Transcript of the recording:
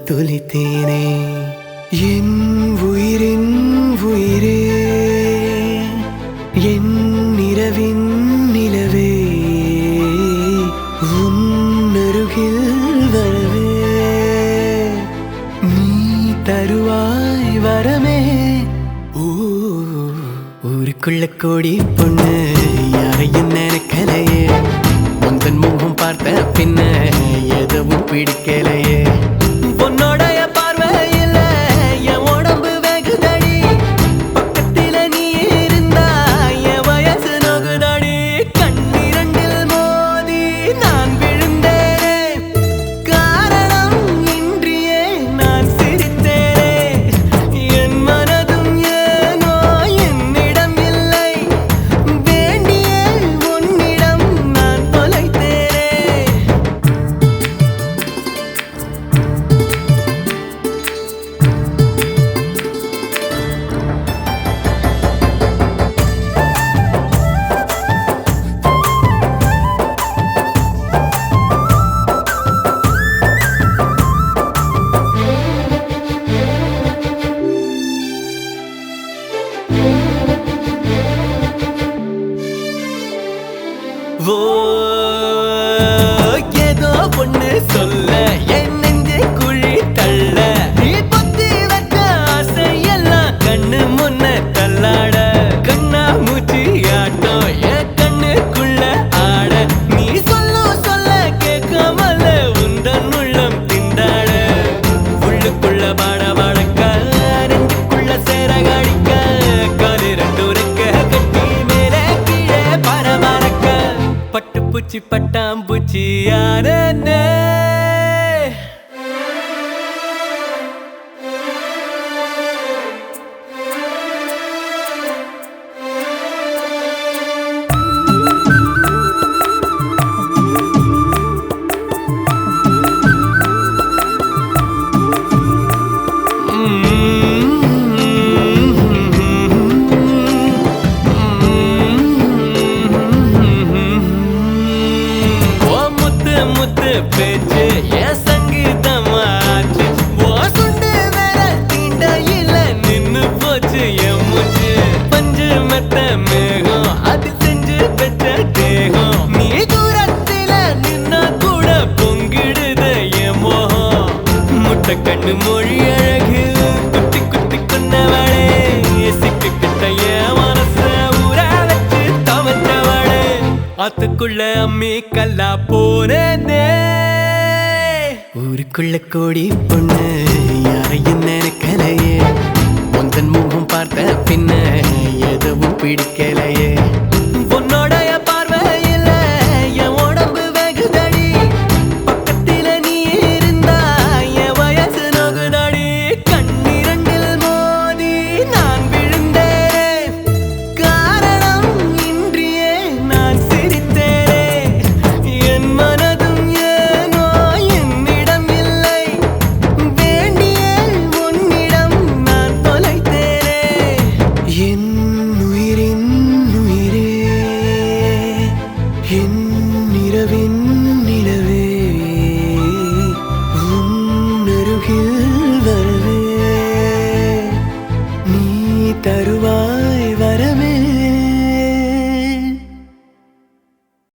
துளித்தேனே என் உயிரின் உயிரே என் இரவின் நிலவே உன்னருகில் வரவே நீ தருவாய் வரமே ஊருக்குள்ள கோடி பொண்ணு யாரையும் நினைக்கலையே உந்தன் முகம் பார்த்த பின்ன எதுவும் பிடிக்கலையே உன்னோடைய பார்வையில என் உடம்பு வெகுதடி பக்கத்தில நீ இருந்தா என் வயசு நோகுதடி கண்ணிரண்டில் மோதி நான் விழுந்தேனே காரணம் இன்றியே நான் சிரித்தேனே என் மனதும் ஏனோ என்னிடம் இல்லை வேண்டிய உன்னிடம் நான் தொலைத்தேனே ஏதோ பொண்ணு சொல்ல என் நெஞ்சு குழி தள்ள நீ பொத்தி வச்ச ஆசையெல்லாம் கண்ணு முன்ன தள்ளாட கண்ணா மூச்சி ஆட்டம் என் கண்ணுக்குள்ள ஆட நீ சொல்ல கேட்காமல உந்தன் உள்ளம் திண்டாட உள்ளுக்குள்ள பாட பாடக்க நெஞ்சுக்குள்ள சேர காடிக்க காலு ரெண்டு உரைக்க கட்டி மேலே கீழே பரபரக்க பட்டுப்பூச்சி பட்டாம்பூச்சி யாரே முத்து பேச்சு என் சங்கீதமாச்சு ஓ சுண்டு வேற தீண்டையில நின்னு போச்சு என் மூச்சு பஞ்சு மெத்த மேகம் அது செஞ்சு பெற்ற தேகம் நீ தூரத்தில நின்னா கூட பொங்கிடுத என் மோகம் முட்டை கண்ணு மொழி அழகு குத்தி குத்தி கொண்டவளே சிக்கு கிட்ட என் மனச ஊற வச்சு தவச்சவளே ஆத்துக்குள்ள அம்மி கல்லா போனே ஊருக்குள்ள கோடி பொண்ணு யாரையும் நினைக்கலையே உந்தன் முகம் பார்த்த பின்ன எதுவும் பிடிக்கலையே